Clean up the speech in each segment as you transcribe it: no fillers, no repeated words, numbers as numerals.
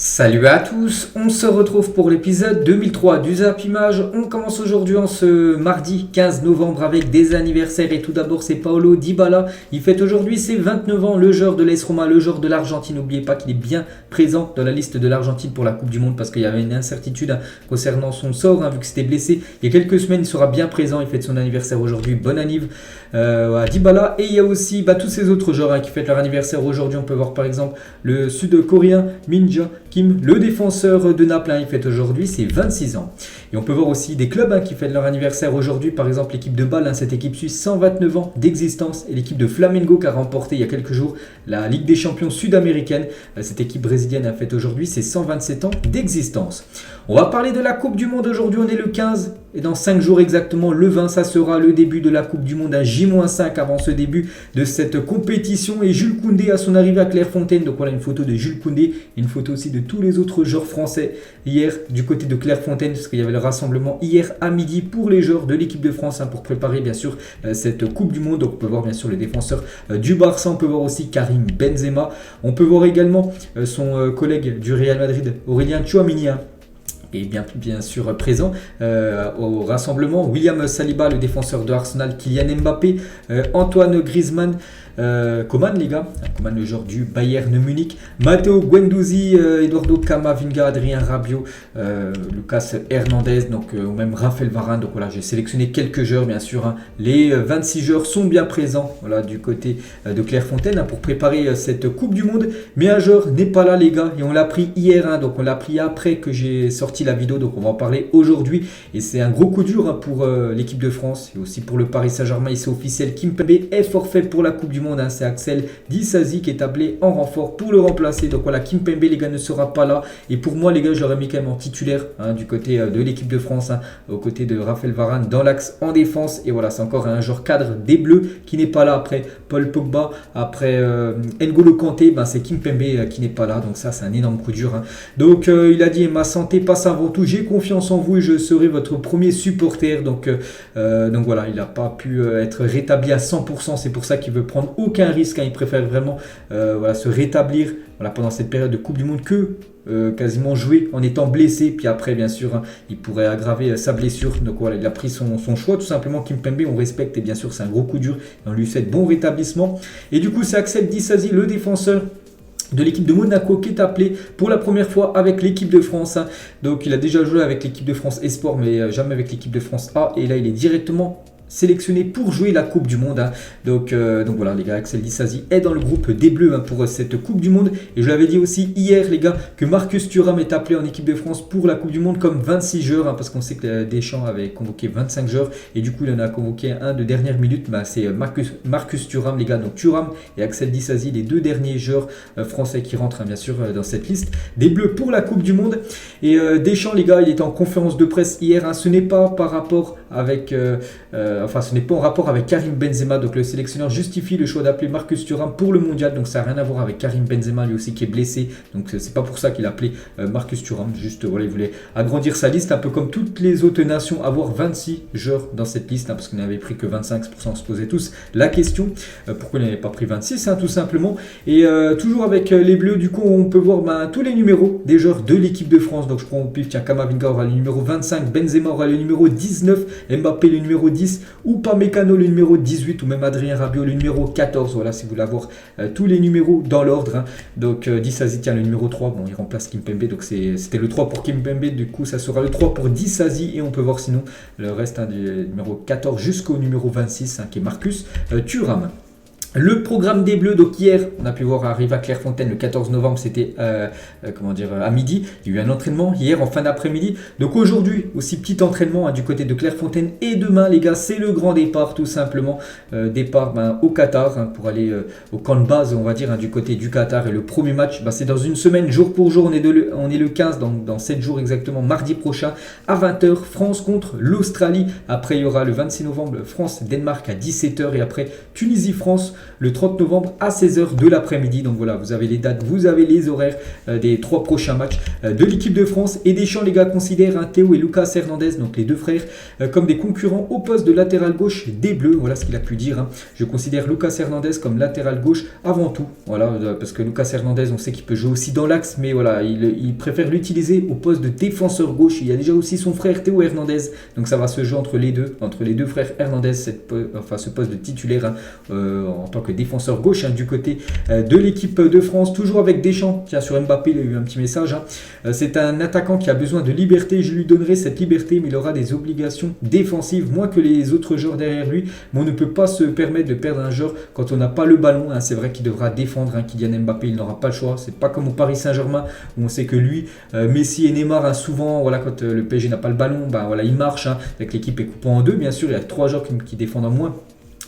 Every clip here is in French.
Salut à tous, on se retrouve pour l'épisode 2003 du Zap Image. On commence aujourd'hui en ce mardi 15 novembre avec des anniversaires et tout d'abord c'est Paulo Dybala. Il fête aujourd'hui ses 29 ans, le joueur de l'AS Roma, le joueur de l'Argentine. N'oubliez pas qu'il est bien présent dans la liste de l'Argentine pour la Coupe du Monde parce qu'il y avait une incertitude concernant son sort vu que c'était blessé. Il y a quelques semaines il sera bien présent, il fête son anniversaire aujourd'hui. Bonne anniv à Dybala. Et il y a aussi tous ces autres joueurs qui fêtent leur anniversaire aujourd'hui. On peut voir par exemple le sud-coréen Min-jae Kim, le défenseur de Naples, il fête aujourd'hui ses 26 ans. Et on peut voir aussi des clubs qui fêtent leur anniversaire aujourd'hui. Par exemple, l'équipe de Bâle, cette équipe suisse, 129 ans d'existence. Et l'équipe de Flamengo qui a remporté il y a quelques jours la Ligue des champions sud-américaine. Cette équipe brésilienne fête aujourd'hui ses 127 ans d'existence. On va parler de la Coupe du Monde aujourd'hui. On est le 15 et dans 5 jours exactement, le 20, ça sera le début de la Coupe du Monde à J-5 avant ce début de cette compétition. Et Jules Koundé à son arrivée à Clairefontaine. Donc voilà une photo de Jules Koundé et une photo aussi de tous les autres joueurs français hier du côté de Clairefontaine parce qu'il y avait le rassemblement hier à midi pour les joueurs de l'équipe de France pour préparer bien sûr cette Coupe du Monde. Donc on peut voir bien sûr les défenseurs du Barça, on peut voir aussi Karim Benzema, on peut voir également son collègue du Real Madrid Aurélien Tchouaméni et bien sûr présent au rassemblement. William Saliba, le défenseur de Arsenal, Kylian Mbappé, Antoine Griezmann, Coman les gars, Coman le joueur du Bayern Munich, Matteo Guendouzi, Eduardo Camavinga, Adrien Rabiot, Lucas Hernandez, ou même Raphaël Varane. Donc voilà, j'ai sélectionné quelques joueurs bien sûr. Les 26 joueurs sont bien présents du côté de Clairefontaine pour préparer cette Coupe du Monde. Mais un joueur n'est pas là les gars et on l'a pris hier, donc on l'a pris après que j'ai sorti la vidéo, donc on va en parler aujourd'hui. Et c'est un gros coup dur pour l'équipe de France et aussi pour le Paris Saint-Germain. Et c'est officiel, Kimpembe est forfait pour la Coupe du Monde. C'est Axel Disasi qui est appelé en renfort pour le remplacer. Donc voilà, Kimpembe les gars ne sera pas là. Et pour moi les gars, j'aurais mis quand même en titulaire du côté de l'équipe de France, aux côtés de Raphaël Varane dans l'axe en défense. Et voilà, c'est encore un joueur cadre des Bleus qui n'est pas là. Après Paul Pogba, après N'Golo Kanté, c'est Kimpembe qui n'est pas là. Donc ça c'est un énorme coup dur. Donc il a dit ma santé passe avant tout, j'ai confiance en vous et je serai votre premier supporter. Donc voilà, il n'a pas pu être rétabli à 100%. C'est pour ça qu'il veut prendre aucun risque. Il préfère vraiment se rétablir pendant cette période de Coupe du Monde que quasiment jouer en étant blessé. Puis après, bien sûr, il pourrait aggraver sa blessure. Donc voilà, il a pris son choix tout simplement. Kimpembe, on respecte et bien sûr, c'est un gros coup dur. Et on lui souhaite bon rétablissement. Et du coup, c'est Axel Disasi, le défenseur de l'équipe de Monaco qui est appelé pour la première fois avec l'équipe de France. Donc il a déjà joué avec l'équipe de France Esport mais jamais avec l'équipe de France A. Et là, il est directement sélectionné pour jouer la Coupe du Monde. Donc voilà les gars, Axel Disasi est dans le groupe des Bleus pour cette Coupe du Monde. Et je l'avais dit aussi hier les gars que Marcus Thuram est appelé en équipe de France pour la Coupe du Monde comme 26 joueurs parce qu'on sait que Deschamps avait convoqué 25 joueurs et du coup il en a convoqué un de dernière minute. C'est Marcus Thuram les gars. Donc Thuram et Axel Disasi, les deux derniers joueurs français qui rentrent bien sûr dans cette liste des Bleus pour la Coupe du Monde. Et Deschamps les gars, il est en conférence de presse hier. Ce n'est pas par rapport avec ce n'est pas en rapport avec Karim Benzema. Donc le sélectionneur justifie le choix d'appeler Marcus Thuram pour le mondial. Donc ça n'a rien à voir avec Karim Benzema lui aussi qui est blessé. Donc c'est pas pour ça qu'il a appelé Marcus Thuram. Juste voilà, il voulait agrandir sa liste un peu comme toutes les autres nations, avoir 26 joueurs dans cette liste parce qu'on n'avait pris que 25%. On se posait tous la question pourquoi il n'avait pas pris 26 tout simplement. Et toujours avec les Bleus, du coup on peut voir tous les numéros des joueurs de l'équipe de France. Donc je prends au pif, Camavinga aura le numéro 25, Benzema aura le numéro 19, Mbappé le numéro 10 ou Upamecano le numéro 18 ou même Adrien Rabiot le numéro 14. Voilà, si vous voulez avoir tous les numéros dans l'ordre. Donc Disasi tient le numéro 3. Bon, il remplace Kimpembe. Donc c'était le 3 pour Kimpembe. Du coup, ça sera le 3 pour Disasi. Et on peut voir sinon le reste du numéro 14 jusqu'au numéro 26 qui est Marcus Thuram. Le programme des Bleus, donc hier, on a pu voir arriver à Clairefontaine le 14 novembre, c'était à midi. Il y a eu un entraînement hier en fin d'après-midi. Donc aujourd'hui, aussi petit entraînement du côté de Clairefontaine. Et demain, les gars, c'est le grand départ tout simplement. Départ au Qatar pour aller au camp de base, on va dire, du côté du Qatar. Et le premier match, c'est dans une semaine, jour pour jour. On est le 15, dans 7 jours exactement, mardi prochain à 20h. France contre l'Australie. Après, il y aura le 26 novembre, France-Danemark à 17h. Et après, Tunisie-France le 30 novembre à 16h de l'après-midi. Donc voilà, vous avez les dates, vous avez les horaires des 3 prochains matchs de l'équipe de France. Et Deschamps, les gars, considère Théo et Lucas Hernandez, donc les deux frères, comme des concurrents au poste de latéral gauche des Bleus. Voilà ce qu'il a pu dire. Je considère Lucas Hernandez comme latéral gauche avant tout. Voilà, parce que Lucas Hernandez, on sait qu'il peut jouer aussi dans l'axe, mais voilà, il préfère l'utiliser au poste de défenseur gauche. Il y a déjà aussi son frère Théo Hernandez, donc ça va se jouer entre les deux frères Hernandez, ce poste de titulaire en tant que défenseur gauche du côté de l'équipe de France, toujours avec Deschamps. Tiens, sur Mbappé, il a eu un petit message. C'est un attaquant qui a besoin de liberté, je lui donnerai cette liberté, mais il aura des obligations défensives, moins que les autres joueurs derrière lui, mais on ne peut pas se permettre de perdre un joueur quand on n'a pas le ballon. C'est vrai qu'il devra défendre, Kylian Mbappé, il n'aura pas le choix. C'est pas comme au Paris Saint-Germain où on sait que lui, Messi et Neymar, souvent, voilà, quand le PSG n'a pas le ballon, voilà, il marche, avec l'équipe est coupée en deux, bien sûr, il y a 3 joueurs qui défendent en moins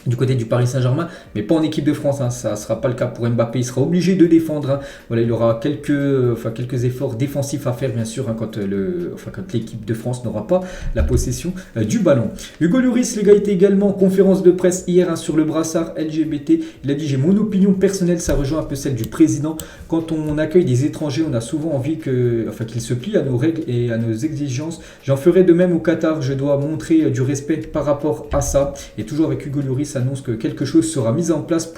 du côté du Paris Saint-Germain, mais pas en équipe de France, ça ne sera pas le cas pour Mbappé, il sera obligé de défendre, voilà, il aura quelques efforts défensifs à faire, bien sûr, quand l'équipe de France n'aura pas la possession du ballon. Hugo Lloris, les gars, était également en conférence de presse hier sur le brassard LGBT, il a dit: j'ai mon opinion personnelle, ça rejoint un peu celle du président, quand on accueille des étrangers, on a souvent envie qu'ils se plient à nos règles et à nos exigences, j'en ferai de même au Qatar, je dois montrer du respect par rapport à ça, et toujours avec Hugo Lloris, annonce que quelque chose sera mis en place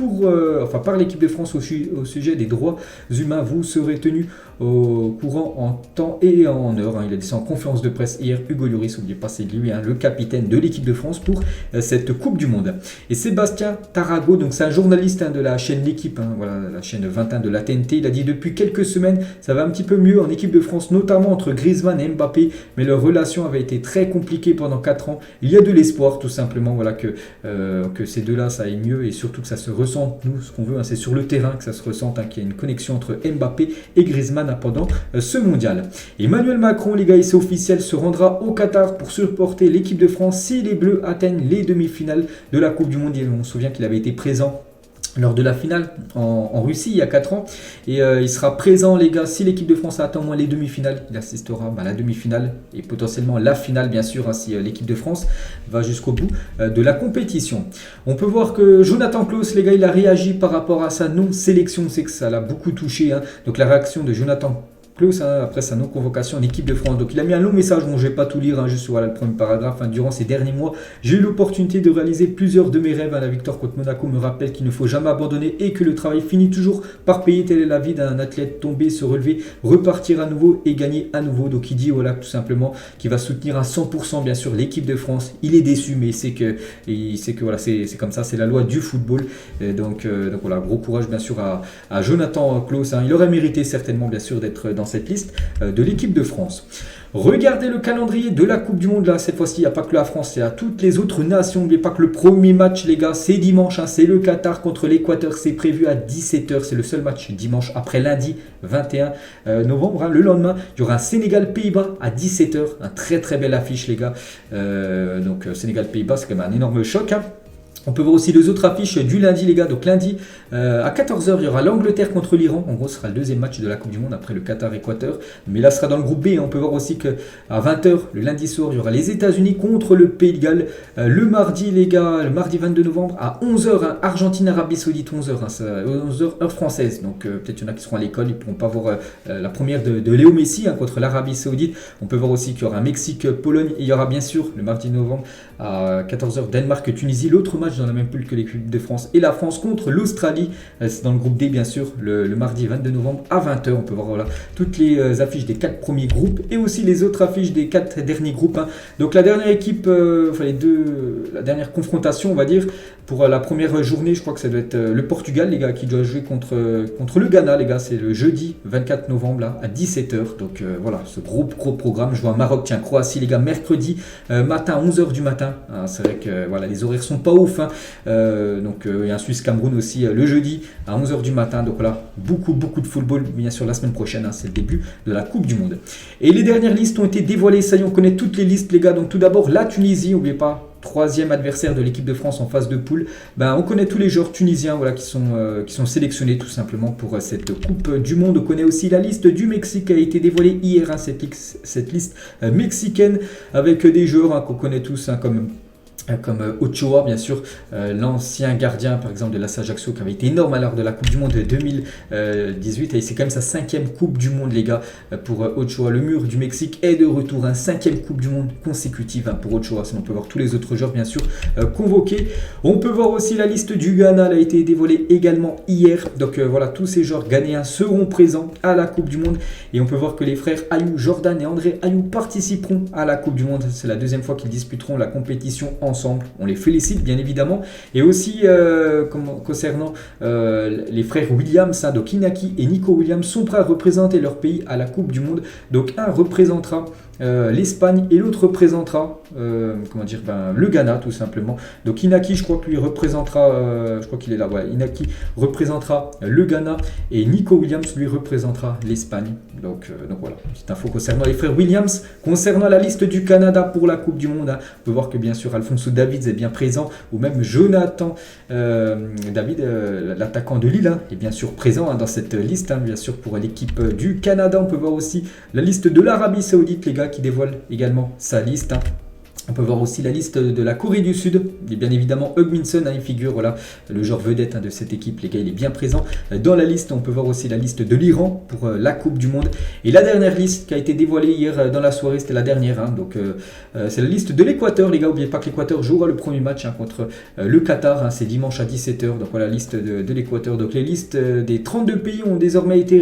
par l'équipe de France au sujet des droits humains. Vous serez tenu au courant en temps et en heure. Il a dit ça en conférence de presse hier. Hugo Lloris, n'oubliez pas, c'est lui, le capitaine de l'équipe de France pour cette Coupe du Monde. Et Sébastien Tarago, donc c'est un journaliste de la chaîne L'équipe, voilà, la chaîne 21 de la TNT, il a dit: depuis quelques semaines, ça va un petit peu mieux en équipe de France, notamment entre Griezmann et Mbappé, mais leur relation avait été très compliquée pendant 4 ans. Il y a de l'espoir, tout simplement, voilà, que ces deux-là, ça aille mieux et surtout que ça se ressente. Nous, ce qu'on veut, c'est sur le terrain que ça se ressente, qu'il y ait une connexion entre Mbappé et Griezmann pendant ce mondial. Emmanuel Macron, les gars, c'est officiel, se rendra au Qatar pour supporter l'équipe de France si les Bleus atteignent les demi-finales de la Coupe du Monde. Et on se souvient qu'il avait été présent lors de la finale en Russie il y a 4 ans, et il sera présent, les gars, si l'équipe de France attend au moins les demi-finales, il assistera à la demi-finale et potentiellement la finale, bien sûr, si l'équipe de France va jusqu'au bout de la compétition. On peut voir que Jonathan Klaus, les gars, il a réagi par rapport à sa non-sélection, c'est que ça l'a beaucoup touché, donc la réaction de Jonathan Klaus après sa non-convocation en équipe de France. Donc il a mis un long message, bon je ne vais pas tout lire, juste le premier paragraphe. Durant ces derniers mois, j'ai eu l'opportunité de réaliser plusieurs de mes rêves. La victoire contre Monaco me rappelle qu'il ne faut jamais abandonner et que le travail finit toujours par payer. Telle est la vie d'un athlète: tomber, se relever, repartir à nouveau et gagner à nouveau. Donc il dit voilà, tout simplement qu'il va soutenir à 100% bien sûr l'équipe de France. Il est déçu, mais il sait que voilà, c'est comme ça, c'est la loi du football. Donc voilà, gros courage bien sûr à Jonathan Klaus. Il aurait mérité certainement bien sûr d'être dans cette liste de l'équipe de France. Regardez le calendrier de la Coupe du Monde. Là, cette fois-ci, il n'y a pas que la France, c'est à toutes les autres nations. N'oubliez pas que le premier match, les gars, c'est dimanche. C'est le Qatar contre l'Équateur. C'est prévu à 17h. C'est le seul match dimanche après lundi 21 novembre. Le lendemain, il y aura un Sénégal-Pays-Bas à 17h. Un très très belle affiche, les gars. Donc Sénégal-Pays-Bas, c'est quand même un énorme choc. On peut voir aussi les autres affiches du lundi, les gars. Donc lundi, à 14h, il y aura l'Angleterre contre l'Iran. En gros, ce sera le deuxième match de la Coupe du Monde après le Qatar-Équateur. Mais là, ce sera dans le groupe B. On peut voir aussi qu'à 20h, le lundi soir, il y aura les États-Unis contre le Pays de Galles. Le mardi, les gars, le mardi 22 novembre, à 11h, Argentine-Arabie Saoudite, 11h. 11h, heure française. Donc peut-être il y en a qui seront à l'école, ils ne pourront pas voir la première de Léo Messi contre l'Arabie Saoudite. On peut voir aussi qu'il y aura Mexique-Pologne. Et il y aura bien sûr, le mardi novembre, à 14h, Danemark-Tunisie. L'autre match dans la même poule que l'équipe de France, et la France contre l'Australie. C'est dans le groupe D, bien sûr, le mardi 22 novembre à 20h. On peut voir voilà, toutes les affiches des 4 premiers groupes et aussi les autres affiches des 4 derniers groupes. Donc la dernière équipe, la dernière confrontation, on va dire, pour la première journée, je crois que ça doit être le Portugal, les gars, qui doit jouer contre le Ghana, les gars. C'est le jeudi 24 novembre là, à 17h. Donc voilà, ce gros programme. Je vois Maroc, Croatie, les gars, mercredi matin, 11h du matin. C'est vrai que voilà, les horaires sont pas ouf. Donc il y a un Suisse-Cameroun aussi le jeudi à 11h du matin. Donc voilà, beaucoup de football, bien sûr, la semaine prochaine. C'est le début de la Coupe du Monde. Et les dernières listes ont été dévoilées. Ça y est, on connaît toutes les listes, les gars. Donc tout d'abord, la Tunisie, n'oubliez pas. 3e adversaire de l'équipe de France en phase de poule. On connaît tous les joueurs tunisiens voilà, qui sont sélectionnés tout simplement pour cette Coupe du Monde. On connaît aussi la liste du Mexique qui a été dévoilée hier, cette liste mexicaine avec des joueurs qu'on connaît tous comme comme Ochoa, bien sûr, l'ancien gardien par exemple de l'AS Ajaccio qui avait été énorme lors de la Coupe du Monde de 2018, et c'est quand même sa 5e Coupe du Monde, les gars, pour Ochoa. Le mur du Mexique est de retour, 5e Coupe du Monde consécutive pour Ochoa. Sinon on peut voir tous les autres joueurs bien sûr convoqués. On peut voir aussi la liste du Ghana, elle a été dévoilée également hier, donc voilà, tous ces joueurs ghanéens seront présents à la Coupe du Monde, et on peut voir que les frères Ayou, Jordan et André Ayou participeront à la Coupe du Monde. C'est la 2e fois qu'ils disputeront la compétition ensemble. On les félicite bien évidemment. Et aussi concernant les frères Williams, donc Inaki et Nico Williams sont prêts à représenter leur pays à la Coupe du Monde. Donc un représentera l'Espagne et l'autre représentera le Ghana tout simplement. Donc Inaki, je crois que lui représentera, je crois qu'il est là, ouais, Inaki représentera le Ghana et Nico Williams lui représentera l'Espagne. Donc voilà, petite info concernant les frères Williams. Concernant la liste du Canada pour la Coupe du Monde, on peut voir que bien sûr Alphonso Davids est bien présent, ou même Jonathan David, l'attaquant de Lille, est bien sûr présent dans cette liste, bien sûr pour l'équipe du Canada. On peut voir aussi la liste de l'Arabie Saoudite, les gars, qui dévoile également sa liste. On peut voir aussi la liste de la Corée du Sud, et bien évidemment Hugminson, il figure, voilà, le joueur vedette de cette équipe, les gars, il est bien présent dans la liste. On peut voir aussi la liste de l'Iran pour la Coupe du Monde. Et la dernière liste qui a été dévoilée hier dans la soirée, c'était la dernière, donc c'est la liste de l'Équateur, les gars. N'oubliez pas que l'Équateur jouera le premier match contre le Qatar, c'est dimanche à 17h, donc voilà, liste de l'Équateur. Donc les listes des 32 pays ont désormais été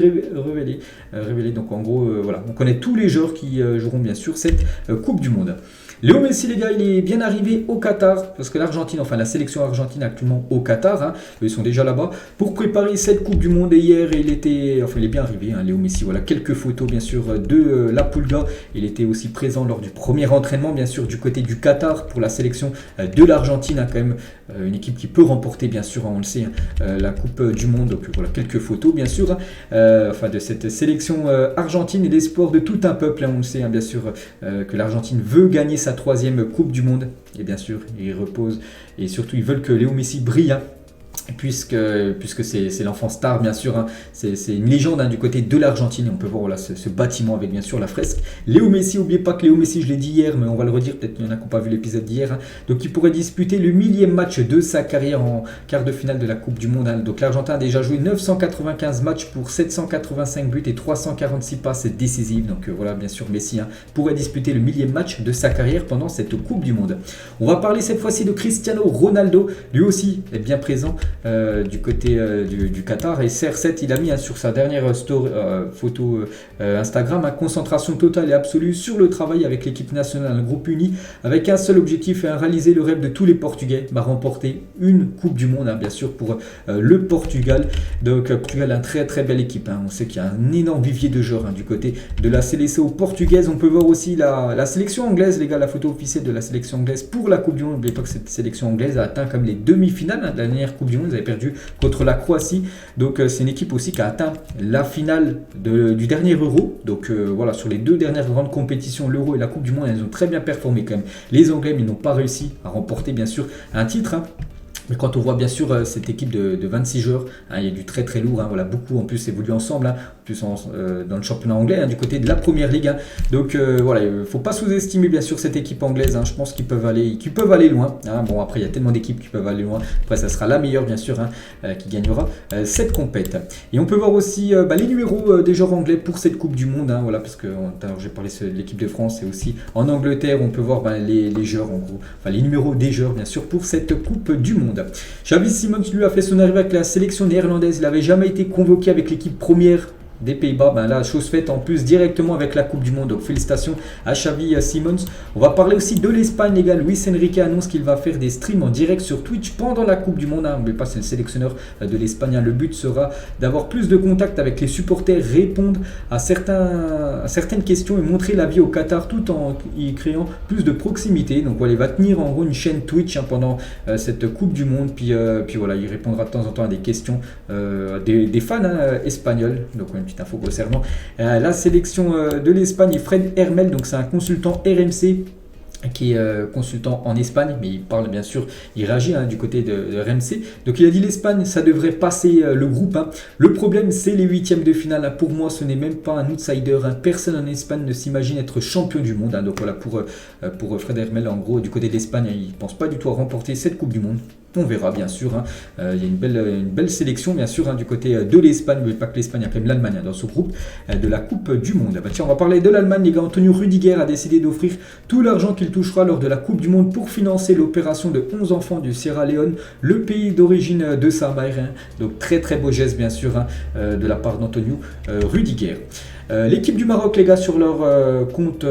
révélées, donc en gros, voilà, on connaît tous les joueurs qui joueront bien sûr cette Coupe du Monde. Léo Messi, les gars, il est bien arrivé au Qatar, parce que l'Argentine, enfin la sélection argentine actuellement au Qatar, ils sont déjà là-bas pour préparer cette Coupe du Monde. Et hier, il est bien arrivé, Léo Messi. Voilà, quelques photos bien sûr de la Pulga. Il était aussi présent lors du premier entraînement, bien sûr, du côté du Qatar pour la sélection de l'Argentine, quand même une équipe qui peut remporter, bien sûr, on le sait, la Coupe du Monde. Donc voilà, quelques photos, bien sûr, de cette sélection argentine et l'espoir de tout un peuple, on le sait, bien sûr, que l'Argentine veut gagner sa 3e Coupe du Monde, et bien sûr ils reposent, et surtout ils veulent que Léo Messi brille, puisque c'est l'enfant star, bien sûr, c'est une légende du côté de l'Argentine. Et on peut voir voilà, ce bâtiment avec bien sûr la fresque Léo Messi. N'oubliez pas que Léo Messi, je l'ai dit hier, mais on va le redire, peut-être qu'il y en a qui n'ont pas vu l'épisode d'hier, donc il pourrait disputer le 1000e match de sa carrière en quart de finale de la Coupe du Monde. Donc l'Argentin a déjà joué 995 matchs pour 785 buts et 346 passes décisives. Donc voilà, bien sûr Messi pourrait disputer le 1000e match de sa carrière pendant cette Coupe du Monde. On va parler cette fois-ci de Cristiano Ronaldo, lui aussi est bien présent du côté du Qatar, et CR7 il a mis sur sa dernière photo Instagram, concentration totale et absolue sur le travail avec l'équipe nationale, un groupe uni avec un seul objectif, réaliser le rêve de tous les Portugais, remporter une Coupe du Monde, bien sûr pour le Portugal. Donc Portugal a une très très belle équipe, on sait qu'il y a un énorme vivier de joueurs du côté de la sélection portugaise. On peut voir aussi la sélection anglaise, les gars, la photo officielle de la sélection anglaise pour la Coupe du Monde. N'oubliez pas que cette sélection anglaise a atteint comme les demi-finales de la dernière Coupe du Monde. Ils avaient perdu contre la Croatie, donc c'est une équipe aussi qui a atteint la finale du dernier Euro. Donc voilà, sur les 2 dernières grandes compétitions, l'Euro et la Coupe du Monde, elles ont très bien performé quand même. Les Anglais, mais ils n'ont pas réussi à remporter bien sûr un titre, Mais quand on voit bien sûr cette équipe de 26 joueurs, il y a du très très lourd, voilà, beaucoup en plus évoluent ensemble, en plus dans le championnat anglais, du côté de la première ligue. Donc voilà, il ne faut pas sous-estimer bien sûr cette équipe anglaise, je pense qu'ils peuvent aller loin. Bon, après il y a tellement d'équipes qui peuvent aller loin, après ça sera la meilleure bien sûr qui gagnera cette compète. Et on peut voir aussi les numéros des joueurs anglais pour cette Coupe du Monde, voilà, parce que j'ai parlé de l'équipe de France et aussi en Angleterre, on peut voir les joueurs en gros, les numéros des joueurs bien sûr pour cette Coupe du Monde. Xavi Simons lui a fait son arrivée avec la sélection néerlandaise, il n'avait jamais été convoqué avec l'équipe première des Pays-Bas, là chose faite en plus directement avec la Coupe du Monde, donc félicitations à Xavi Simons. On va parler aussi de l'Espagne, les gars. Luis Enrique annonce qu'il va faire des streams en direct sur Twitch pendant la Coupe du Monde, n'oubliez pas, c'est le sélectionneur de l'Espagne, le but sera d'avoir plus de contact avec les supporters, répondre à certaines questions et montrer la vie au Qatar tout en y créant plus de proximité. Donc voilà, il va tenir en gros une chaîne Twitch pendant cette Coupe du Monde, puis voilà, il répondra de temps en temps à des questions des fans espagnols. Donc une petite info concernant la sélection de l'Espagne. Et Fred Hermel, donc c'est un consultant RMC qui est consultant en Espagne, mais il parle bien sûr, il réagit du côté de RMC. Donc il a dit l'Espagne, ça devrait passer le groupe. Le problème, c'est les huitièmes de finale. Pour moi, ce n'est même pas un outsider. Personne en Espagne ne s'imagine être champion du monde. Donc voilà, pour Fred Hermel, en gros, du côté de l'Espagne, il ne pense pas du tout à remporter cette Coupe du Monde. On verra bien sûr. Il y a une belle sélection bien sûr du côté de l'Espagne. N'oubliez pas que l'Espagne a quand même l'Allemagne dans ce groupe de la Coupe du Monde. Tiens, on va parler de l'Allemagne, les gars. Antonio Rüdiger a décidé d'offrir tout l'argent qu'il touchera lors de la Coupe du Monde pour financer l'opération de 11 enfants du Sierra Leone, le pays d'origine de Samer. Donc très très beau geste bien sûr de la part d'Antonio Rüdiger. L'équipe du Maroc, les gars, sur leur compte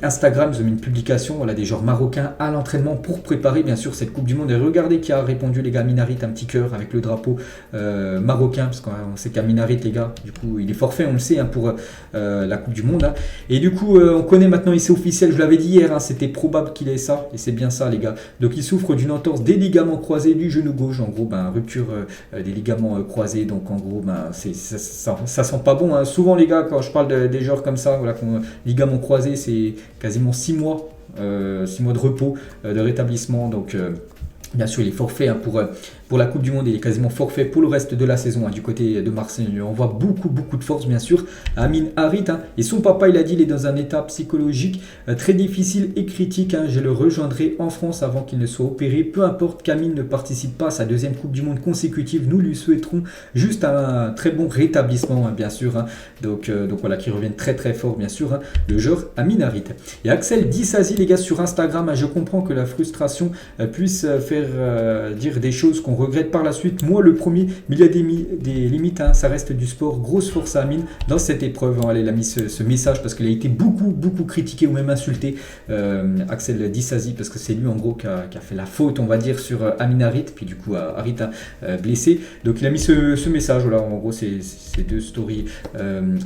Instagram, ils ont mis une publication, voilà, des joueurs marocains à l'entraînement pour préparer bien sûr cette Coupe du Monde. Et regardez qui a répondu, les gars. Minarit, un petit cœur avec le drapeau marocain, parce qu'on sait qu'Aminarit, les gars, du coup, il est forfait, on le sait, pour la Coupe du Monde. Et du coup, on connaît maintenant, il c'est officiel, je l'avais dit hier, c'était probable qu'il ait ça, et c'est bien ça, les gars. Donc il souffre d'une entorse des ligaments croisés du genou gauche, en gros, rupture des ligaments croisés. Donc en gros, ça sent pas bon. Souvent, les gars, quand je parle des joueurs comme ça, voilà, ligaments croisés, c'est quasiment 6 mois, 6 mois de repos, de rétablissement. Donc bien sûr, il est forfait pour la Coupe du Monde, il est quasiment forfait pour le reste de la saison du côté de Marseille. On voit beaucoup de force bien sûr. Amin Harit, et son papa, il a dit, il est dans un état psychologique très difficile et critique. Je le rejoindrai en France avant qu'il ne soit opéré. Peu importe qu'Amin ne participe pas à sa deuxième Coupe du Monde consécutive, nous lui souhaiterons juste un très bon rétablissement bien sûr. Donc voilà, qu'il revienne très fort bien sûr, le joueur Amin Harit. Et Axel Disasi, les gars, sur Instagram, je comprends que la frustration puisse faire dire des choses qu'on regrette par la suite. Moi le premier, mais il y a des limites, ça reste du sport. Grosse force à Amin dans cette épreuve. Il a mis ce message parce qu'il a été beaucoup critiqué ou même insulté, Axel Disasi, parce que c'est lui en gros qui a fait la faute, on va dire, sur Amin Harit, puis du coup Harit blessé. Donc il a mis ce message, voilà, en gros c'est 2 stories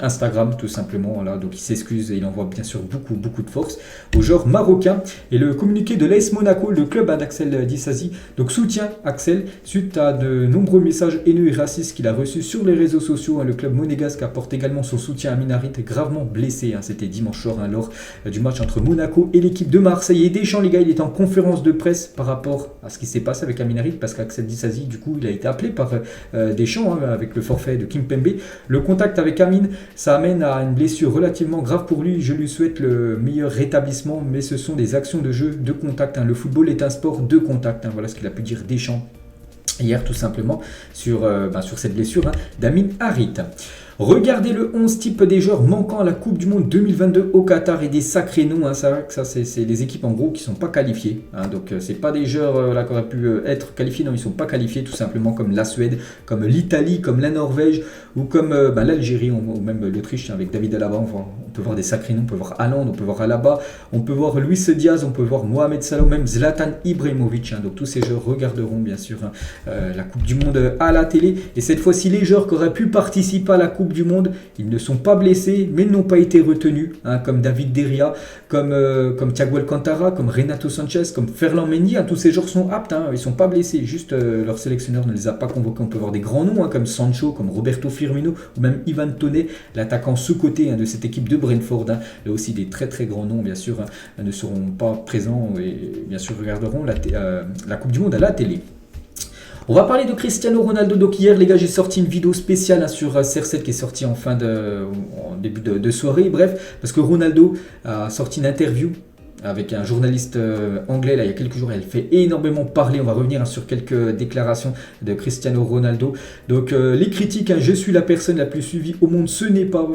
Instagram tout simplement, voilà. Donc il s'excuse et il envoie bien sûr beaucoup de force au joueur marocain. Et le communiqué de l'AS Monaco, le club d'Axel Disasi, donc soutient Axel suite à de nombreux messages haineux et racistes qu'il a reçus sur les réseaux sociaux. Le club monégasque apporte également son soutien à Amin Harit, gravement blessé. C'était dimanche soir lors du match entre Monaco et l'équipe de Marseille. Et Deschamps, les gars, il est en conférence de presse par rapport à ce qui s'est passé avec Amin Harit, parce qu'Axel Disasi, du coup, il a été appelé par Deschamps avec le forfait de Kimpembe. Le contact avec Amin, ça amène à une blessure relativement grave pour lui. Je lui souhaite le meilleur rétablissement, mais ce sont des actions de jeu de contact. Le football est un sport de contact. Voilà ce qu'il a pu dire Deschamps hier tout simplement sur cette blessure d'Amin Harit. Regardez le 11 type des joueurs manquants à la Coupe du Monde 2022 au Qatar, et des sacrés noms. C'est vrai que ça, c'est des équipes en gros qui ne sont pas qualifiées. Donc c'est pas des joueurs qui auraient pu être qualifiés. Non, ils ne sont pas qualifiés tout simplement, comme la Suède, comme l'Italie, comme la Norvège ou comme l'Algérie ou même l'Autriche avec David Alaba. On peut voir des sacrés noms. On peut voir Haaland, on peut voir Alaba, on peut voir Luis Diaz, on peut voir Mohamed Salah, même Zlatan Ibrahimovic. Donc tous ces joueurs regarderont bien sûr la Coupe du Monde à la télé. Et cette fois-ci, les joueurs qui auraient pu participer à la Coupe du Monde, ils ne sont pas blessés, mais n'ont pas été retenus, comme David Deria, comme Thiago Alcantara, comme Renato Sanchez, comme Ferland Mendy. Tous ces joueurs sont aptes, ils ne sont pas blessés, juste leur sélectionneur ne les a pas convoqués. On peut voir des grands noms comme Sancho, comme Roberto Firmino ou même Ivan Toney, l'attaquant sous-côté de cette équipe de Brentford. Là aussi des très grands noms bien sûr ne seront pas présents et bien sûr regarderont la Coupe du Monde à la télé. On va parler de Cristiano Ronaldo. Donc hier, les gars, j'ai sorti une vidéo spéciale sur CR7 qui est sortie en début de soirée. Bref, parce que Ronaldo a sorti une interview avec un journaliste anglais il y a quelques jours. Elle fait énormément parler. On va revenir sur quelques déclarations de Cristiano Ronaldo. Donc les critiques, je suis la personne la plus suivie au monde, ce n'est pas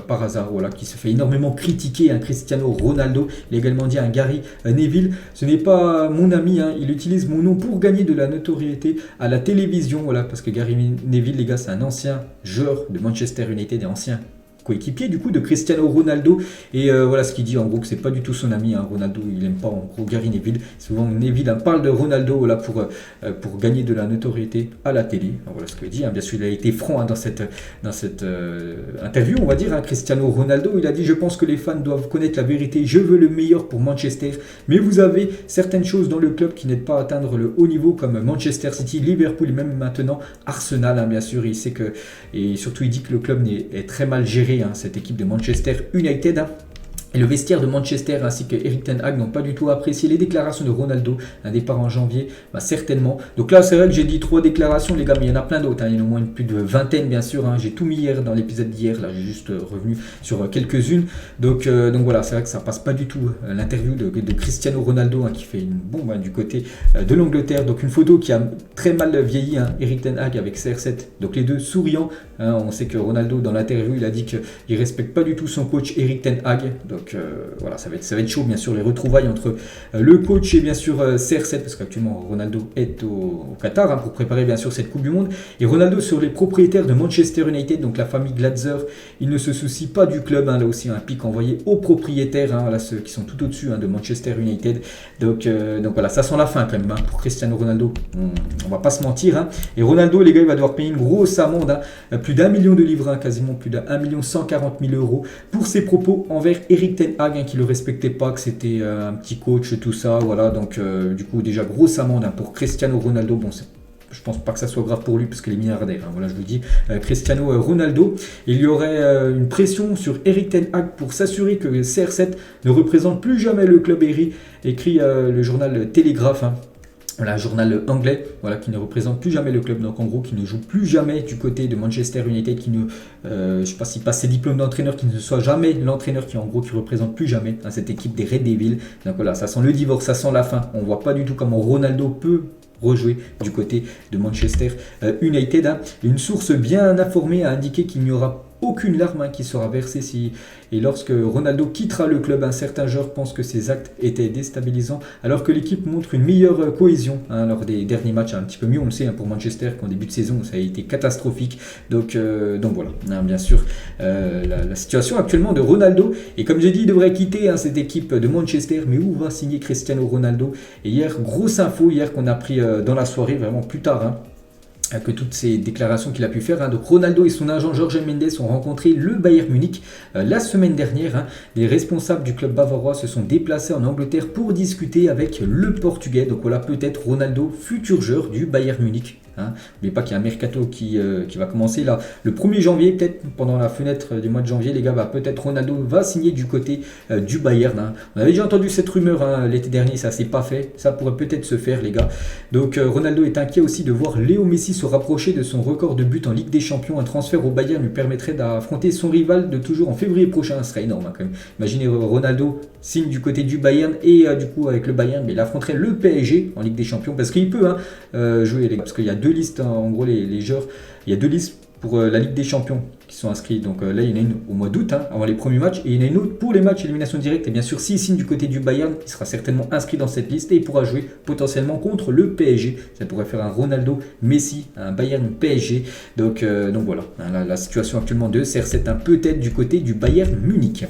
par hasard, voilà, qui se fait énormément critiquer. Cristiano Ronaldo, il a également dit à Gary Neville, ce n'est pas mon ami, il utilise mon nom pour gagner de la notoriété à la télévision, voilà, parce que Gary Neville, les gars, c'est un ancien joueur de Manchester United, et ancien coéquipier du coup de Cristiano Ronaldo, et voilà ce qu'il dit en gros, que c'est pas du tout son ami. Ronaldo, il aime pas en gros Gary Neville. Souvent Neville parle de Ronaldo, voilà, pour gagner de la notoriété à la télé. Alors, voilà ce qu'il dit. Bien sûr, il a été franc dans cette interview, on va dire. Cristiano Ronaldo, il a dit: je pense que les fans doivent connaître la vérité, je veux le meilleur pour Manchester, mais vous avez certaines choses dans le club qui n'aident pas à atteindre le haut niveau, comme Manchester City, Liverpool et même maintenant Arsenal. Bien sûr, il sait que, et surtout il dit que le club est très mal géré, cette équipe de Manchester United. Et le vestiaire de Manchester ainsi que Erik ten Hag n'ont pas du tout apprécié les déclarations de Ronaldo, un départ en janvier, certainement. Donc là, c'est vrai que j'ai dit 3 déclarations, les gars, mais il y en a plein d'autres. Il y en a au moins plus de vingtaine, bien sûr. J'ai tout mis hier dans l'épisode d'hier. Là, j'ai juste revenu sur quelques-unes. Donc voilà, c'est vrai que ça passe pas du tout. L'interview de Cristiano Ronaldo qui fait une bombe du côté de l'Angleterre. Donc une photo qui a très mal vieilli, Erik ten Hag avec CR7. Donc les deux souriants. On sait que Ronaldo, dans l'interview, il a dit qu'il ne respecte pas du tout son coach Erik ten Hag. Donc voilà, ça va être chaud, bien sûr, les retrouvailles entre le coach et bien sûr CR7, parce qu'actuellement Ronaldo est au Qatar pour préparer bien sûr cette Coupe du Monde. Et Ronaldo sur les propriétaires de Manchester United, donc la famille Glazer, il ne se soucie pas du club, là aussi un pic envoyé aux propriétaires, là, ceux qui sont tout au-dessus de Manchester United. Donc voilà, ça sent la fin quand même pour Cristiano Ronaldo, on va pas se mentir. Et Ronaldo, les gars, il va devoir payer une grosse amende, plus d'1 million de livres, quasiment plus d'1 140 000 euros pour ses propos envers Erik ten Hag, qui ne le respectait pas, que c'était un petit coach, tout ça, voilà. Donc du coup déjà grosse amende pour Cristiano Ronaldo. Bon, je pense pas que ça soit grave pour lui parce qu'il est milliardaire, voilà, je vous dis. Cristiano Ronaldo, il y aurait une pression sur Erik ten Hag pour s'assurer que CR7 ne représente plus jamais le club écrit le journal Télégraphe. Voilà, un journal anglais, voilà, qui ne représente plus jamais le club, donc en gros qui ne joue plus jamais du côté de Manchester United, qui ne, je sais pas s'il passe ses diplômes d'entraîneur, qui ne soit jamais l'entraîneur qui en gros qui représente plus jamais cette équipe des Red Devils. Donc voilà, ça sent le divorce, ça sent la fin. On voit pas du tout comment Ronaldo peut rejouer du côté de Manchester United. Une source bien informée a indiqué qu'il n'y aura aucune larme qui sera versée et lorsque Ronaldo quittera le club. Certains joueurs pensent que ces actes étaient déstabilisants alors que l'équipe montre une meilleure cohésion lors des derniers matchs, un petit peu mieux on le sait pour Manchester qu'en début de saison ça a été catastrophique. Donc voilà, bien sûr la situation actuellement de Ronaldo, et comme j'ai dit il devrait quitter cette équipe de Manchester, mais où va signer Cristiano Ronaldo? Et hier, grosse info hier qu'on a pris dans la soirée, vraiment plus tard, que toutes ces déclarations qu'il a pu faire. Donc Ronaldo et son agent Jorge Mendes ont rencontré le Bayern Munich la semaine dernière. Les responsables du club bavarois se sont déplacés en Angleterre pour discuter avec le Portugais. Donc voilà, peut-être Ronaldo, futur joueur du Bayern Munich. N'oubliez pas qu'il y a un mercato qui va commencer là le 1er janvier, peut-être pendant la fenêtre du mois de janvier, les gars, peut-être Ronaldo va signer du côté du Bayern. On avait déjà entendu cette rumeur l'été dernier, ça s'est pas fait, ça pourrait peut-être se faire, les gars. Donc Ronaldo est inquiet aussi de voir Léo Messi se rapprocher de son record de buts en Ligue des Champions. Un transfert au Bayern lui permettrait d'affronter son rival de toujours en février prochain, ce serait énorme quand même. Imaginez Ronaldo signe du côté du Bayern et du coup avec le Bayern, mais il affronterait le PSG en Ligue des Champions, parce qu'il peut jouer, les gars, parce qu'il y a deux listes, en gros les joueurs, il y a deux listes pour la Ligue des Champions qui sont inscrits. Donc là il y en a une au mois d'août avant les premiers matchs, et il y en a une autre pour les matchs élimination directe. Et bien sûr s'il signe du côté du Bayern, il sera certainement inscrit dans cette liste et il pourra jouer potentiellement contre le PSG. Ça pourrait faire un Ronaldo Messi, un Bayern PSG. Donc voilà, la situation actuellement de CR7 peut-être du côté du Bayern Munich.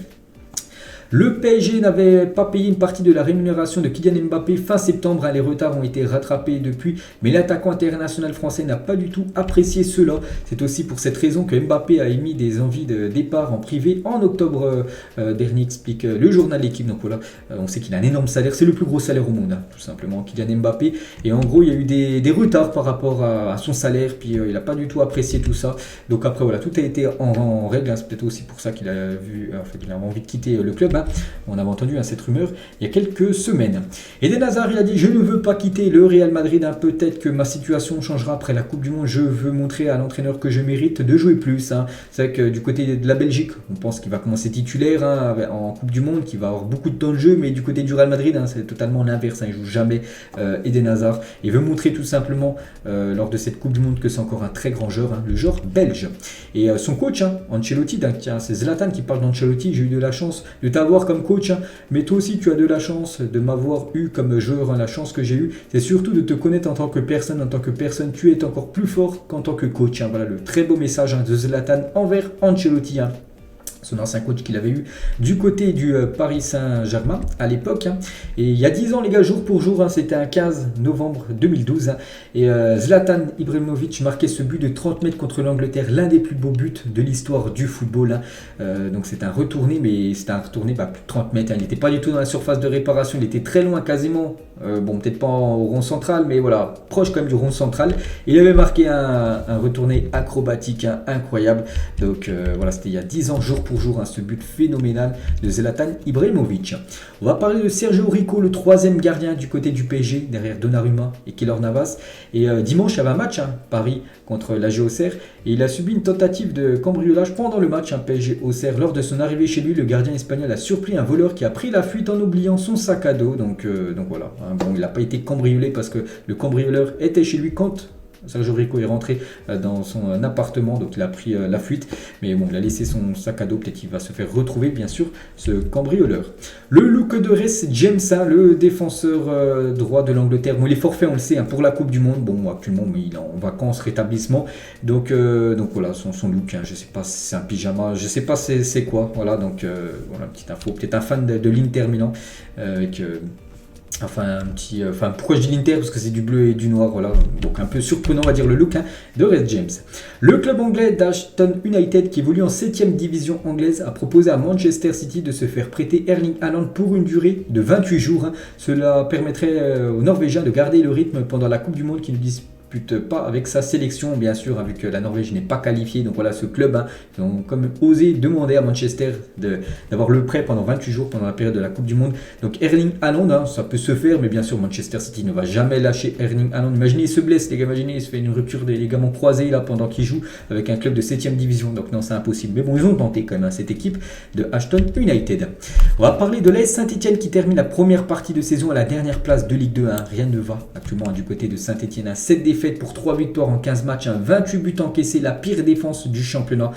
Le PSG n'avait pas payé une partie de la rémunération de Kylian Mbappé fin septembre. Les retards ont été rattrapés depuis, mais l'attaquant international français n'a pas du tout apprécié cela. C'est aussi pour cette raison que Mbappé a émis des envies de départ en privé en octobre dernier, explique le journal L'équipe. Donc voilà, on sait qu'il a un énorme salaire, c'est le plus gros salaire au monde, tout simplement, Kylian Mbappé. Et en gros, il y a eu des retards par rapport à son salaire, puis il n'a pas du tout apprécié tout ça. Donc après, voilà, tout a été en règle. C'est peut-être aussi pour ça qu'il a il a envie de quitter le club. On avait entendu cette rumeur il y a quelques semaines. Eden Hazard, il a dit: je ne veux pas quitter le Real Madrid, peut-être que ma situation changera après la Coupe du Monde, je veux montrer à l'entraîneur que je mérite de jouer plus. C'est vrai que du côté de la Belgique, on pense qu'il va commencer titulaire en Coupe du Monde, qu'il va avoir beaucoup de temps de jeu, mais du côté du Real Madrid, c'est totalement l'inverse, il ne joue jamais Eden Hazard. Il veut montrer tout simplement lors de cette Coupe du Monde que c'est encore un très grand joueur, le joueur belge. Et son coach, Ancelotti, c'est Zlatan qui parle d'Ancelotti: j'ai eu de la chance de t'avoir comme coach, mais toi aussi tu as de la chance de m'avoir eu comme joueur. La chance que j'ai eue, c'est surtout de te connaître en tant que personne. En tant que personne, tu es encore plus fort qu'en tant que coach. Voilà le très beau message de Zlatan envers Ancelotti, son ancien coach qu'il avait eu du côté du Paris Saint-Germain à l'époque. Et il y a 10 ans, les gars, jour pour jour, c'était un 15 novembre 2012. Et Zlatan Ibrahimovic marquait ce but de 30 mètres contre l'Angleterre, l'un des plus beaux buts de l'histoire du football. Donc c'est un retourné, mais c'était un retourné plus de 30 mètres. Il n'était pas du tout dans la surface de réparation, il était très loin, quasiment Bon, peut-être pas au rond central, mais voilà, proche quand même du rond central. Il avait marqué un retourné acrobatique incroyable. Donc voilà, c'était il y a 10 ans, jour pour jour, ce but phénoménal de Zlatan Ibrahimovic. On va parler de Sergio Rico, le troisième gardien du côté du PSG, derrière Donnarumma et Keylor Navas. Et dimanche, il y avait un match, Paris contre l'AG Auxerre, et il a subi une tentative de cambriolage pendant le match, PSG Auxerre. Lors de son arrivée chez lui, le gardien espagnol a surpris un voleur qui a pris la fuite en oubliant son sac à dos. Donc voilà, bon, il n'a pas été cambriolé parce que le cambrioleur était chez lui quand Sergio Rico est rentré dans son appartement, donc il a pris la fuite, mais bon, il a laissé son sac à dos, peut-être qu'il va se faire retrouver, bien sûr, ce cambrioleur. Le look de Reece James, le défenseur droit de l'Angleterre, bon, il est forfait, on le sait, pour la Coupe du Monde, bon, actuellement, mais il est en vacances, rétablissement, donc voilà, son look, je sais pas si c'est un pyjama, je sais pas c'est quoi, voilà, donc voilà, petite info, peut-être un fan de l'Inter Milan, avec... pourquoi je dis l'Inter, parce que c'est du bleu et du noir, voilà, donc un peu surprenant, on va dire, le look de Reece James. Le club anglais d'Ashton United, qui évolue en 7ème division anglaise, a proposé à Manchester City de se faire prêter Erling Haaland pour une durée de 28 jours. Cela permettrait aux Norvégiens de garder le rythme pendant la Coupe du Monde qui nous dispute pas avec sa sélection, bien sûr, vu que la Norvège n'est pas qualifiée. Donc voilà, ce club, ils ont comme osé demander à Manchester d'avoir le prêt pendant 28 jours pendant la période de la Coupe du Monde. Donc Erling Haaland, ça peut se faire, mais bien sûr Manchester City ne va jamais lâcher Erling Haaland. Imaginez, il se blesse, les gars, imaginez, il se fait une rupture des ligaments croisés là pendant qu'il joue avec un club de 7ème division. Donc non, c'est impossible. Mais bon, ils ont tenté quand même, cette équipe de Ashton United. On va parler de l'AS Saint-Etienne qui termine la première partie de saison à la dernière place de Ligue 2. Rien ne va actuellement du côté de Saint-Etienne. 7 défaites pour 3 victoires en 15 matchs, 28 buts encaissés, la pire défense du championnat.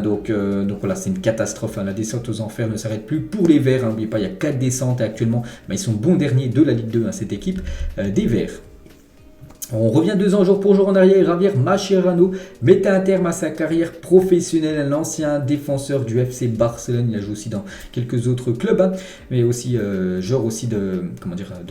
Donc voilà, c'est une catastrophe. La descente aux enfers ne s'arrête plus pour les Verts. N'oubliez pas, il y a 4 descentes et actuellement, ils sont bons derniers de la Ligue 2, cette équipe des Verts. On revient 2 ans jour pour jour en arrière. Javier Mascherano mettait un terme à sa carrière professionnelle. L'ancien défenseur du FC Barcelone, il a joué aussi dans quelques autres clubs, mais aussi genre aussi de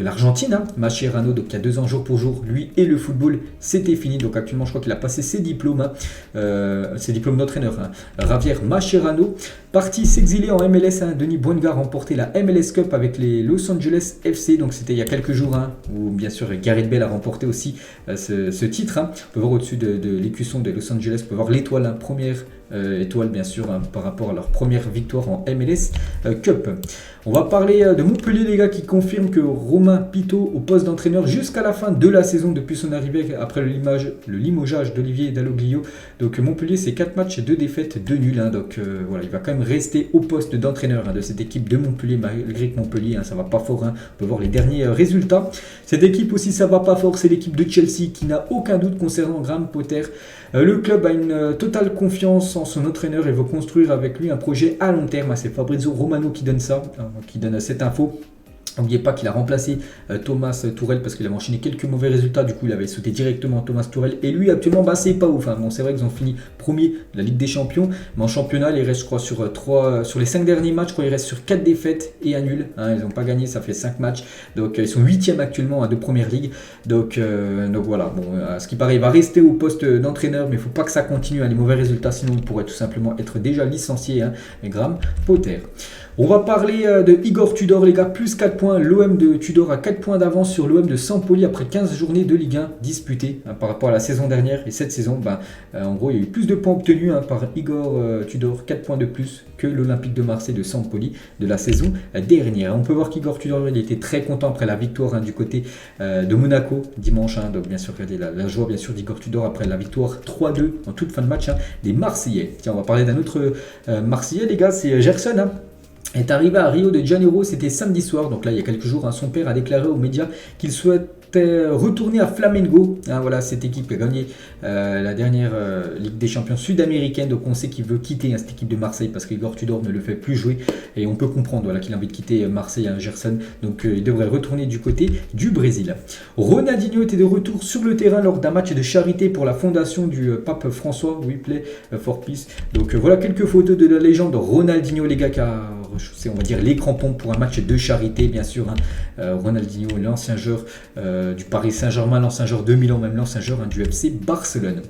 l'Argentine. Mascherano, donc il y a 2 ans jour pour jour, lui et le football, c'était fini. Donc actuellement, je crois qu'il a passé ses diplômes d'entraîneur. Javier Mascherano, parti s'exiler en MLS. Denis Bouanga a remporté la MLS Cup avec les Los Angeles FC. Donc c'était il y a quelques jours, où bien sûr Gareth Bale a remporté aussi ce titre. On peut voir au-dessus de l'écusson de Los Angeles, on peut voir l'étoile, première étoile bien sûr, par rapport à leur première victoire en MLS Cup. On va parler de Montpellier, les gars, qui confirme que Romain Pitot au poste d'entraîneur jusqu'à la fin de la saison depuis son arrivée après le limogeage d'Olivier Dalloglio. Donc Montpellier, c'est 4 matchs et 2 défaites, 2 nuls. Donc voilà, il va quand même rester au poste d'entraîneur de cette équipe de Montpellier, malgré que Montpellier, ça va pas fort. On peut voir les derniers résultats. Cette équipe aussi, ça va pas fort, c'est l'équipe de Chelsea qui n'a aucun doute concernant Graham Potter. Le club a une totale confiance en son entraîneur et veut construire avec lui un projet à long terme. C'est Fabrizio Romano qui donne ça, qui donne cette info. N'oubliez pas qu'il a remplacé Thomas Tuchel parce qu'il avait enchaîné quelques mauvais résultats. Du coup, il avait sauté directement Thomas Tuchel. Et lui, actuellement, c'est pas ouf. Bon, c'est vrai qu'ils ont fini premier de la Ligue des Champions. Mais en championnat, il reste, je crois, sur les 5 derniers matchs, je crois, il reste sur 4 défaites et un nul. Ils n'ont pas gagné, ça fait 5 matchs. Donc, ils sont 8e actuellement de Première Ligue. Donc voilà. Bon, à ce qui paraît, il va rester au poste d'entraîneur. Mais il ne faut pas que ça continue. Les mauvais résultats, sinon il pourrait tout simplement être déjà licencié. Graham Potter. On va parler de Igor Tudor, les gars, plus 4 points. L'OM de Tudor a 4 points d'avance sur l'OM de Sampoli après 15 journées de Ligue 1 disputées par rapport à la saison dernière. Et cette saison, en gros, il y a eu plus de points obtenus par Igor Tudor, 4 points de plus que l'Olympique de Marseille de Sampoli de la saison dernière. On peut voir qu'Igor Tudor, il était très content après la victoire du côté de Monaco dimanche. Donc bien sûr, regardez la joie bien sûr d'Igor Tudor après la victoire 3-2 en toute fin de match des Marseillais. Tiens, on va parler d'un autre Marseillais, les gars, c'est Gerson. Est arrivé à Rio de Janeiro, c'était samedi soir, donc là il y a quelques jours, son père a déclaré aux médias qu'il souhaitait retourner à Flamengo. Voilà, cette équipe a gagné la dernière Ligue des Champions sud-américaine, donc on sait qu'il veut quitter cette équipe de Marseille parce que Igor Tudor ne le fait plus jouer et on peut comprendre qu'il a envie de quitter Marseille, Gerson, donc il devrait retourner du côté du Brésil. Ronaldinho était de retour sur le terrain lors d'un match de charité pour la fondation du pape François, We Play for Peace. Donc voilà quelques photos de la légende Ronaldinho, les gars, qui a c'est, on va dire, les crampons pour un match de charité, bien sûr. Ronaldinho, l'ancien joueur du Paris Saint-Germain, l'ancien joueur de Milan, même l'ancien joueur du FC Barcelone.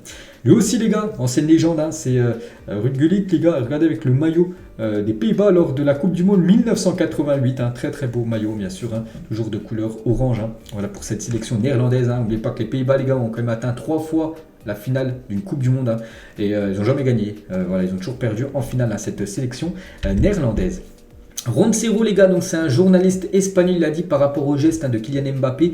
Lui aussi, les gars, ancienne légende, c'est Ruud Gullit, les gars, regardez avec le maillot des Pays-Bas lors de la Coupe du Monde 1988. Un très très beau maillot, bien sûr, hein, toujours de couleur orange. Hein. Voilà pour cette sélection néerlandaise. N'oubliez pas que les Pays-Bas, les gars, ont quand même atteint 3 fois la finale d'une Coupe du Monde. Hein, et ils n'ont jamais gagné. Voilà, ils ont toujours perdu en finale hein, cette sélection néerlandaise. Roncero, les gars, donc c'est un journaliste espagnol, il a dit par rapport au geste hein, de Kylian Mbappé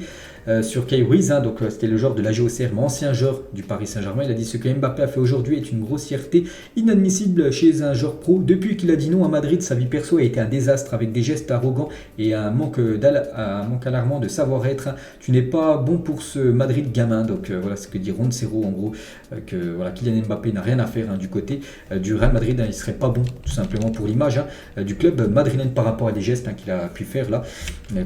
sur Kay Ruiz, hein, donc c'était le joueur de la GOCR, mais ancien joueur du Paris Saint-Germain. Il a dit ce que Mbappé a fait aujourd'hui est une grossièreté inadmissible chez un joueur pro. Depuis qu'il a dit non à Madrid, sa vie perso a été un désastre avec des gestes arrogants et un manque alarmant de savoir-être. Hein. Tu n'es pas bon pour ce Madrid gamin. Donc voilà ce que dit Roncero en gros, que voilà, Kylian Mbappé n'a rien à faire hein, du côté du Real Madrid. Hein, il serait pas bon tout simplement pour l'image hein, du club madrilène par rapport à des gestes hein, qu'il a pu faire là,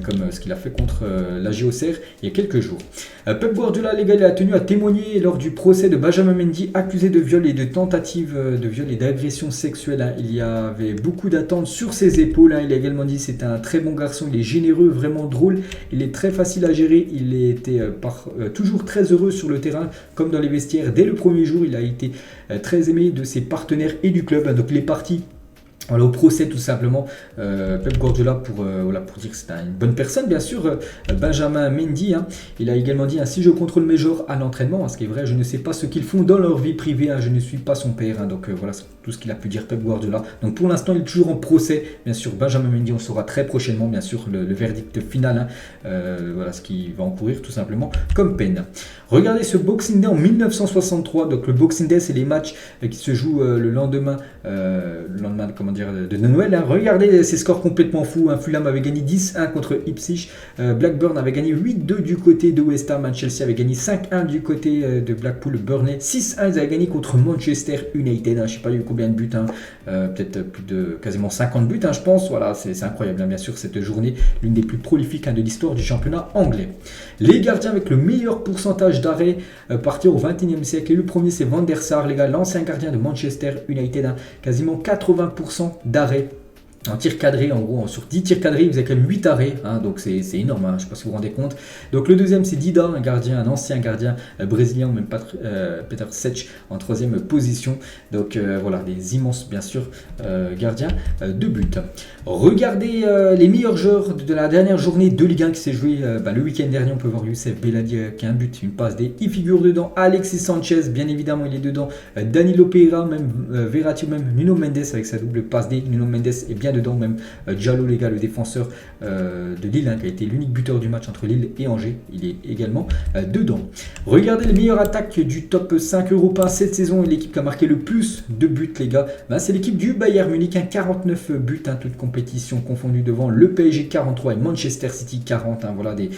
comme ce qu'il a fait contre la GOCR il y a quelques jours. Pep Guardiola, les gars, il a tenu à témoigner lors du procès de Benjamin Mendy, accusé de viol et de tentative de viol et d'agression sexuelle. Hein. Il y avait beaucoup d'attentes sur ses épaules. Hein. Il a également dit c'est un très bon garçon, il est généreux, vraiment drôle, il est très facile à gérer, il était toujours très heureux sur le terrain comme dans les vestiaires. Dès le premier jour, il a été très aimé de ses partenaires et du club. Hein. Donc il est parti voilà, au procès tout simplement, Pep Guardiola pour dire que c'est une bonne personne bien sûr, Benjamin Mendy, hein, il a également dit si je contrôle mes joueurs à l'entraînement, hein, ce qui est vrai, je ne sais pas ce qu'ils font dans leur vie privée, hein, je ne suis pas son père, hein, donc voilà c'est tout ce qu'il a pu dire Pep Guardiola. Donc pour l'instant il est toujours en procès, bien sûr Benjamin Mendy, on saura très prochainement bien sûr le verdict final, hein, voilà ce qu'il va encourir tout simplement comme peine. Regardez ce Boxing Day en 1963, donc le Boxing Day c'est les matchs qui se jouent le lendemain de Noël. Hein. Regardez ces scores complètement fous. Hein. Fulham avait gagné 10-1 contre Ipswich. Blackburn avait gagné 8-2 du côté de West Ham. Chelsea avait gagné 5-1 du côté de Blackpool. Burnley 6-1. Ils avaient gagné contre Manchester United. Hein. Je ne sais pas combien de buts. Hein. Peut-être plus de quasiment 50 buts, hein, je pense. Voilà, c'est incroyable. Hein, bien sûr, cette journée, l'une des plus prolifiques hein, de l'histoire du championnat anglais. Les gardiens avec le meilleur pourcentage d'arrêt partir au 21e siècle. Et le premier, c'est Van der Sar, les gars, l'ancien gardien de Manchester United. Hein. Quasiment 80% d'arrêt en tir cadré, en gros sur 10 tirs cadrés, vous avez quand même 8 arrêts, hein, donc c'est énorme, hein, je ne sais pas si vous vous rendez compte. Donc le deuxième c'est Dida, un ancien gardien brésilien, ou même Peter Cech en troisième position. Donc voilà, des immenses bien sûr gardiens de but. Regardez les meilleurs joueurs de la dernière journée de Ligue 1 qui s'est jouée le week-end dernier. On peut voir Youssef Belhadi qui a un but, une passe D. Il figure dedans Alexis Sanchez, bien évidemment il est dedans. Danilo Pereira, même Verratti, même Nuno Mendes avec sa double passe D. Nuno Mendes est bien dedans, même Diallo, les gars, le défenseur de Lille, hein, qui a été l'unique buteur du match entre Lille et Angers, il est également dedans. Regardez les meilleures attaques du top 5 européen cette saison, et l'équipe qui a marqué le plus de buts, les gars, c'est l'équipe du Bayern Munich, 49 buts, hein, toutes compétitions confondues, devant le PSG 43 et Manchester City 40, hein, voilà des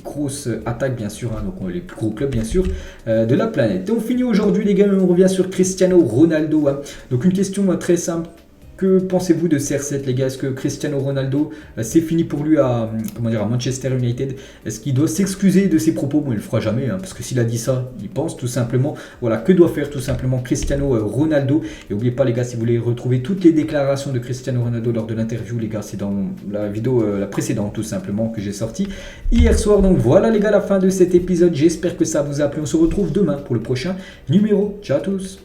grosses attaques bien sûr, hein, donc les plus gros clubs bien sûr de la planète. Et on finit aujourd'hui, les gars, on revient sur Cristiano Ronaldo, hein. Donc une question très simple. Que pensez-vous de CR7, les gars? Est-ce que Cristiano Ronaldo, c'est fini pour lui à Manchester United? Est-ce qu'il doit s'excuser de ses propos? Bon, il le fera jamais, hein, parce que s'il a dit ça, il pense tout simplement. Voilà, que doit faire tout simplement Cristiano Ronaldo? Et n'oubliez pas, les gars, si vous voulez retrouver toutes les déclarations de Cristiano Ronaldo lors de l'interview, les gars, c'est dans la vidéo la précédente tout simplement que j'ai sortie hier soir. Donc voilà, les gars, la fin de cet épisode. J'espère que ça vous a plu. On se retrouve demain pour le prochain numéro. Ciao à tous.